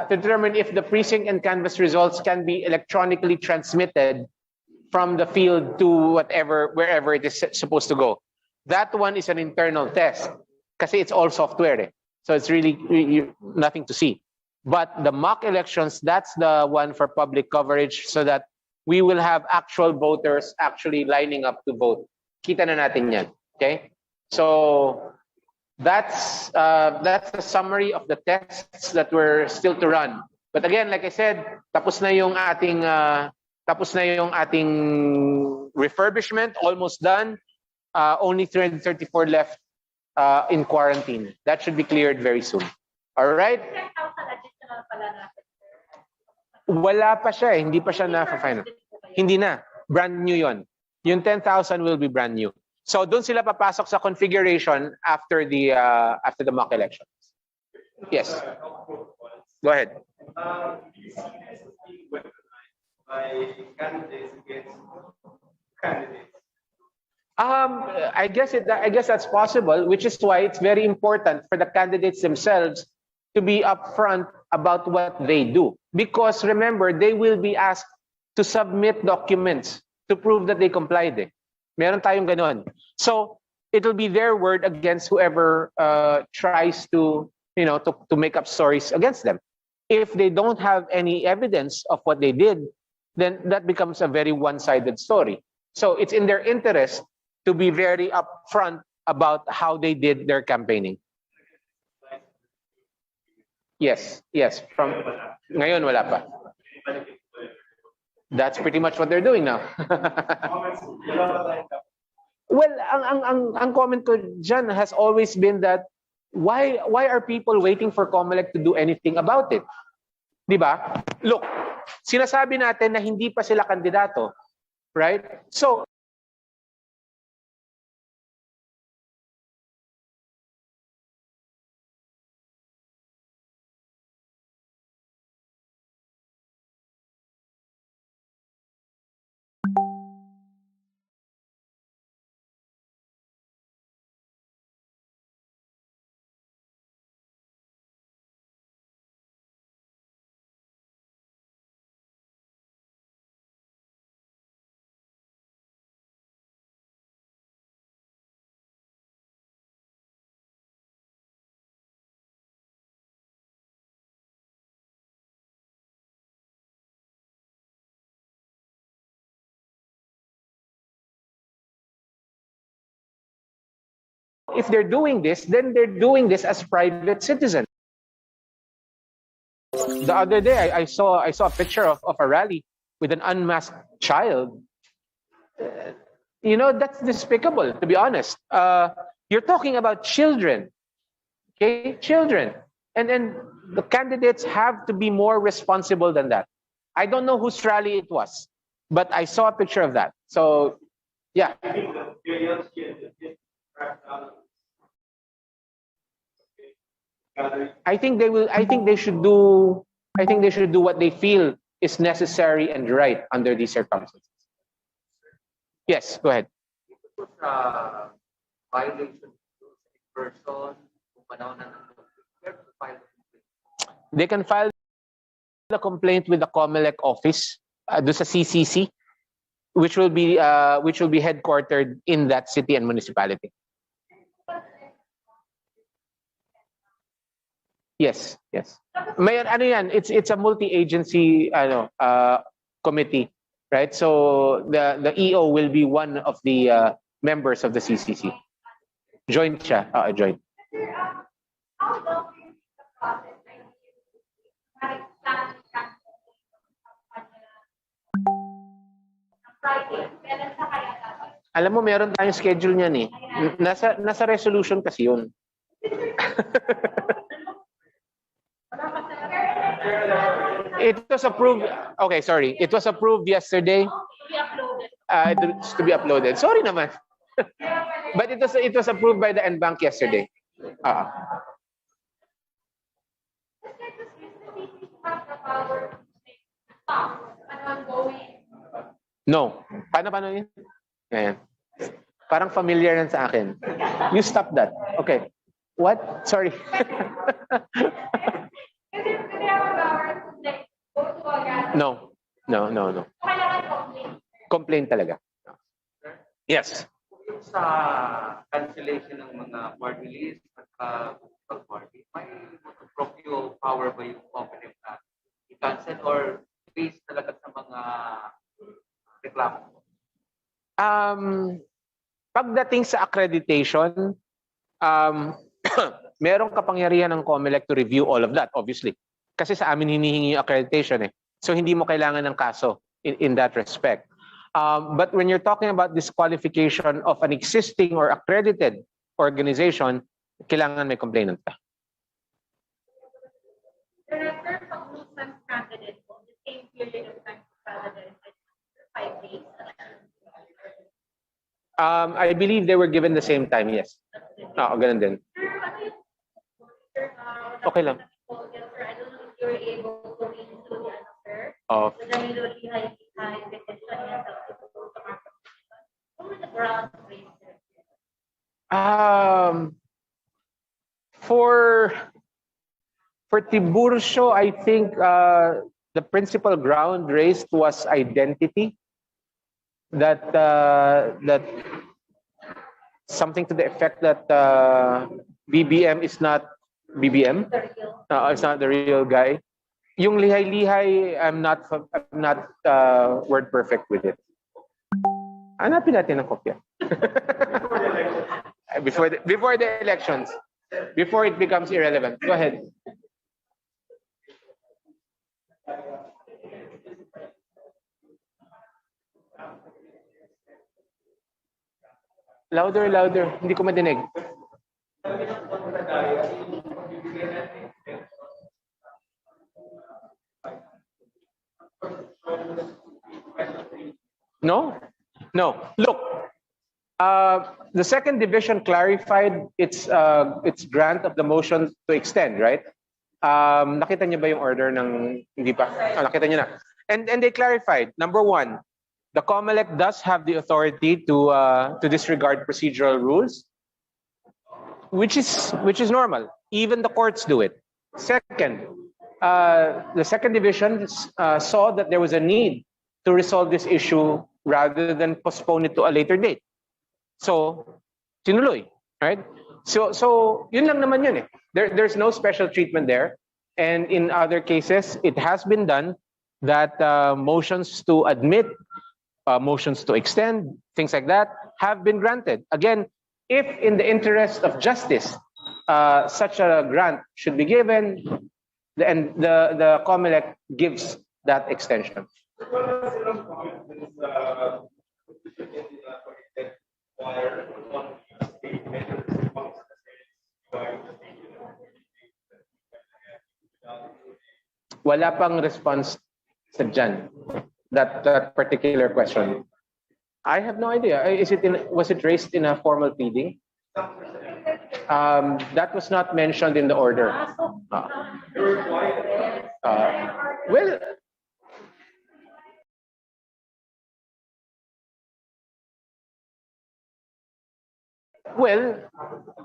determine if the precinct and canvass results can be electronically transmitted from the field to wherever it is supposed to go. That one is an internal test kasi it's all software. So it's really nothing to see. But the mock elections, that's the one for public coverage so that we will have actual voters actually lining up to vote. Kita na natin yan. Okay? So that's the summary of the tests that were still to run. But again, like I said, tapos na yung ating refurbishment, almost done. Only 334 left in quarantine. That should be cleared very soon. All right? Wala pa siya eh. Hindi pa siya na-final. Hindi na. Brand new yon. Yung 10,000 will be brand new. So doon sila papasok sa configuration after the mock elections. Yes. Go ahead. Do you see this as being weaponized by candidates against candidates? I guess that's possible, which is why it's very important for the candidates themselves to be upfront about what they do. Because remember, they will be asked to submit documents to prove that they complied. Meron tayong ganon. So it'll be their word against whoever tries to make up stories against them. If they don't have any evidence of what they did, then that becomes a very one-sided story. So it's in their interest to be very upfront about how they did their campaigning. Yes. From ngayon wala pa. That's pretty much what they're doing now. Well, ang comment ko dyan has always been that why are people waiting for Comelec to do anything about it? Di ba? Look, sinasabi natin na hindi pa sila kandidato, right? So if they're doing this, then they're doing this as private citizens. The other day, I saw a picture of a rally with an unmasked child. That's despicable, to be honest. You're talking about children, okay? Children. And then the candidates have to be more responsible than that. I don't know whose rally it was, but I saw a picture of that. So, yeah. I think they should do what they feel is necessary and right under these circumstances. Yes, go ahead. They can file the complaint with the Comelec office, do sa CCC, which will be headquartered in that city and municipality. Yes. May it's a multi-agency committee, right? So the EO will be one of the members of the CCC. Joint siya, joint. Alam mo, meron tayong schedule niyan eh. Nasa resolution kasi yun. It was approved. Okay, sorry. It was approved yesterday. It's to be uploaded. Sorry naman. But it was approved by the NBank yesterday. No. Paano yun? Ayan. Parang familiar yan sa akin. You stop that. Okay. What? Sorry. No. Complaint talaga. Yes. Sa cancellation ng mga party list at party, may procure power ba yung Comelec na i-cancel or based talaga sa mga reklamo? Pagdating sa accreditation, merong kapangyarihan ng Comelec to review all of that, obviously. Kasi sa amin hinihingi yung accreditation eh. So hindi mo kailangan ng kaso in that respect. But when you're talking about disqualification of an existing or accredited organization, kailangan may complainant ka. Director, pag movement candidate po, the same period of time rather than 5 days. I believe they were given the same time, yes. Ganun din. Okay lang. I don't know if you're able to into the answer. Of The Danilo Lihay petition and the ground raised. For Tiburcio, I think the principal ground raised was identity. That something to the effect that BBM is not BBM. It's not the real guy. Yung lihay-lihay, I'm not word perfect with it. Hanapin natin ng kopya. Before the elections, before it becomes irrelevant. Go ahead. Louder. Hindi ko madinig. No. Look, the second division clarified its grant of the motion to extend, right? Nakita niyo ba yung order ng hindi pa? Nakita niyo na. And they clarified. Number one, the Comelec does have the authority to disregard procedural rules, which is normal. Even the courts do it. Second, the second division saw that there was a need to resolve this issue rather than postpone it to a later date. So, tinuloy, right? So yun lang naman yun eh. There's no special treatment there. And in other cases, it has been done that motions to admit, motions to extend, things like that, have been granted. Again, if in the interest of justice, such a grant should be given, and the Comelec gives that extension. Wala pang response sa dyan, that particular question. I have no idea. Was it raised in a formal pleading? That was not mentioned in the order. Well,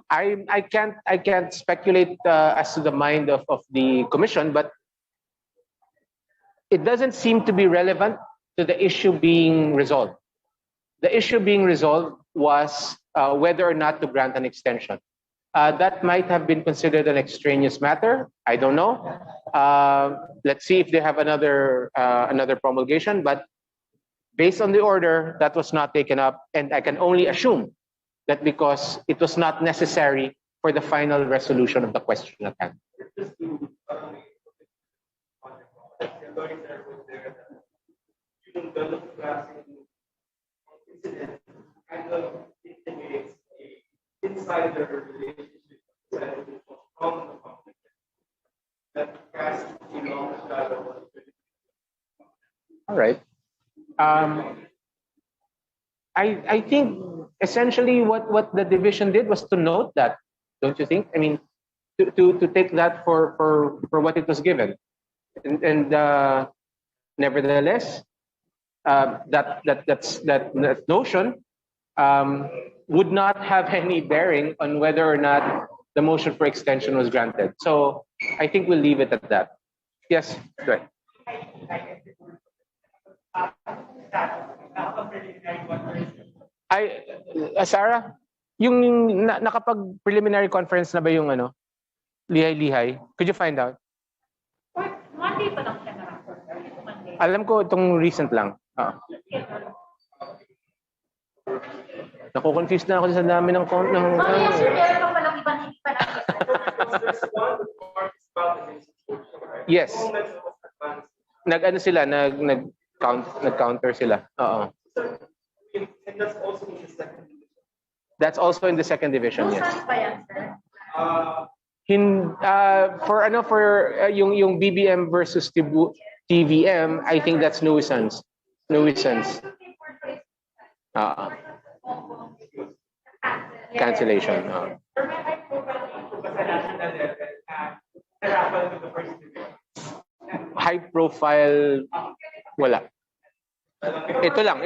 I can't speculate as to the mind of the commission, but it doesn't seem to be relevant to the issue being resolved. The issue being resolved was whether or not to grant an extension. That might have been considered an extraneous matter. I don't know. Let's see if they have another promulgation. But based on the order, that was not taken up, and I can only assume that because it was not necessary for the final resolution of the question at hand. Insider relationship from the public that casts a long shadow. All right. I think essentially what the division did was to note that, don't you think? I mean, to take that for what it was given, and nevertheless, that notion would not have any bearing on whether or not the motion for extension was granted. So I think we'll leave it at that. Yes, go ahead. Sarah, yung nakapag-preliminary conference na ba yung ano? Lihay-lihay? Could you find out? Monday pa lang siya Monday. Alam ko itong recent lang. Naku-confuse na ako sa dami ng yes, sir. Meron pa palang ibang hindi pa natin. Yes. Nag-ano sila, nag-counter sila. Oo. And that's also in the second division. That's also in the second division, yes. Saan pa yan, sir? For yung BBM versus TVM, I think that's nuisance. Cancellation. High profile, wala. Ito lang.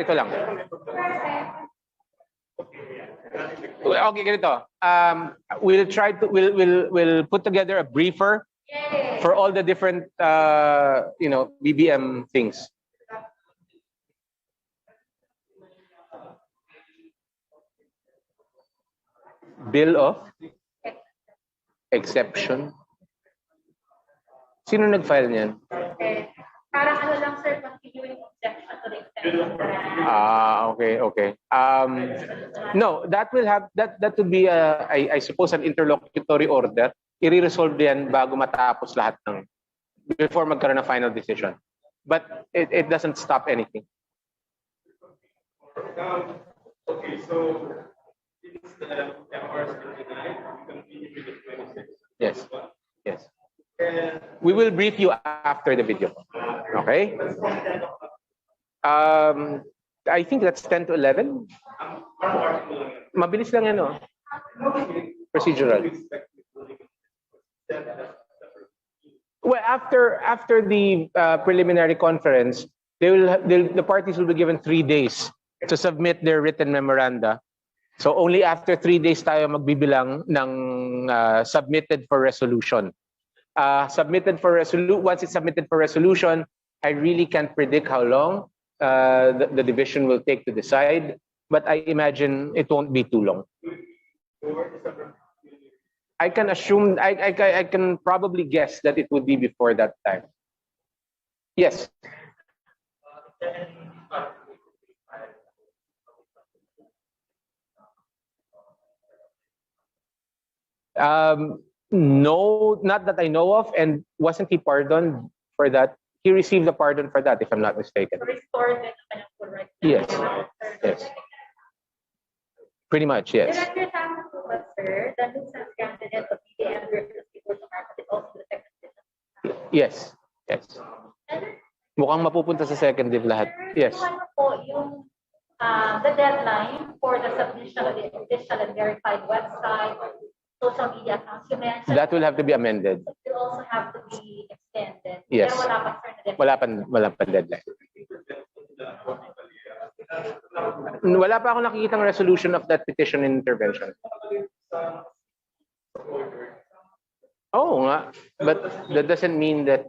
Okay, ganito. We'll put together a briefer for all the different BBM things. Bill of exception. Sino nag-file niyan? Parang ano lang, sir, continuing exception to the exception. Okay. No, that would be I suppose an interlocutory order. I-resolve yan bago matapos lahat before magkaroon ng final decision. But it doesn't stop anything. Okay, so it's the MRs 29, we continue with the 26. Yes. We will brief you after the video. Okay? I think that's 10 to 11. Mabilis lang yan, no? Procedural. Well, after the preliminary conference, the parties will be given 3 days to submit their written memoranda. So only after 3 days tayo magbibilang ng submitted for resolution. Once it's submitted for resolution, I really can't predict how long the division will take to decide, but I imagine it won't be too long. I can assume, I can probably guess that it would be before that time. Yes. No, not that I know of, and wasn't he pardoned for that? He received a pardon for that, if I'm not mistaken. Restored the full right. Yes. Pretty much, yes. Director, tama po ba, sir? The nuisance candidate of BBM versus people to market is also the second division. Yes. Mukhang mapupunta sa second div lahat. Yes. Ano po yung the deadline for the submission of the official and verified website, social media accounts, you mentioned. That will have to be amended. It will also have to be extended. Yes. Pero wala pa deadline. Wala pa ako nakikitang resolution of that petition and intervention. Oo nga, but that doesn't mean that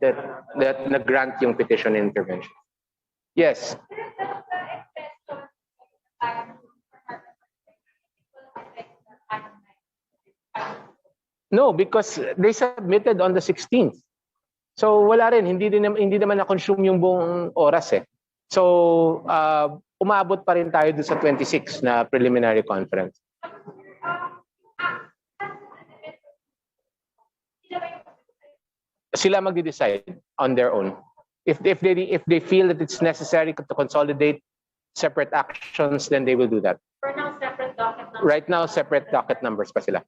nag-grant yung petition and intervention. Yes. No, because they submitted on the 16th. So wala rin, hindi naman na-consume yung buong oras eh. So umabot pa rin tayo dun sa 26 na preliminary conference. Sila magde-decide on their own. If they feel that it's necessary to consolidate separate actions, then they will do that. For now, separate docket numbers. Right now, separate docket numbers pa sila.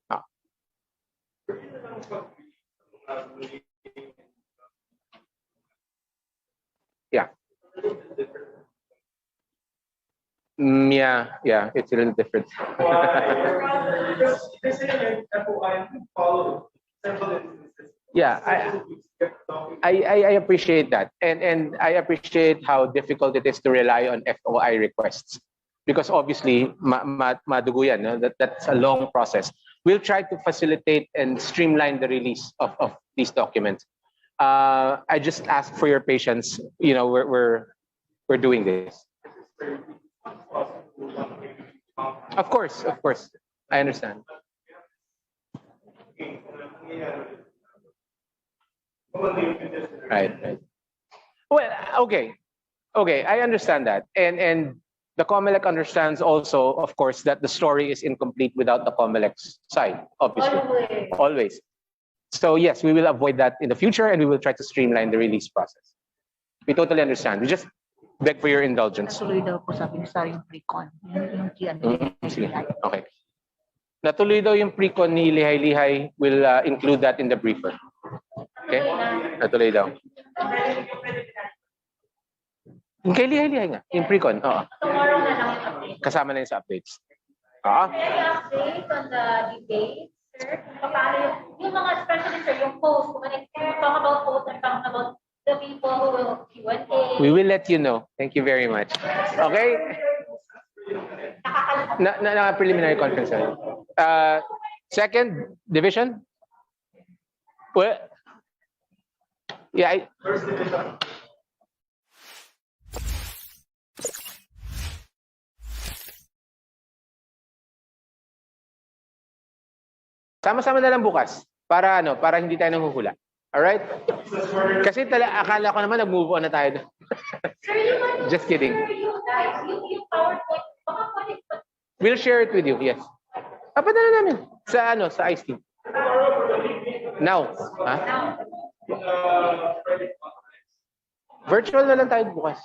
Yeah. Yeah, it's a little different. Yeah, I appreciate that, and I appreciate how difficult it is to rely on FOI requests, because obviously madugo yan, no? That's a long process. We'll try to facilitate and streamline the release of these documents. I just ask for your patience. You know, we're doing this. Of course, I understand. Right. Well, okay, I understand that, and the Comelec understands also, of course, that the story is incomplete without the Comelec's side, obviously, always. So yes, we will avoid that in the future, and we will try to streamline the release process. We totally understand. We just beg for your indulgence. Natuloy daw po sabi ni Sara yung pre-con. Yung Q&A. Sige. Okay. Natuloy daw yung pre-con ni Lihay-Lihay. We'll include that in the briefer. Okay? Natuloy daw. Yung kay Lihay-Lihay nga. Yung pre-con. Oo. Tomorrow na lang yung update. Kasama na yun sa updates. Any update on the debate, sir? Paano yung mga, especially sir, yung post, kung talk about post and talk about the people who will Q&A. We will let you know. Thank you very much. Okay? Na preliminary conference. Second division? Well, yeah. First division. Sama-sama na lang bukas para para hindi tayo nanghuhula. All right? Kasi akala ko naman nag-move on na tayo. Sir, yung Just kidding. yung PowerPoint, baka pwede pa. We'll share it with you. Yes. Papadala namin sa ice team. Now, ha? Virtual na lang tayo bukas.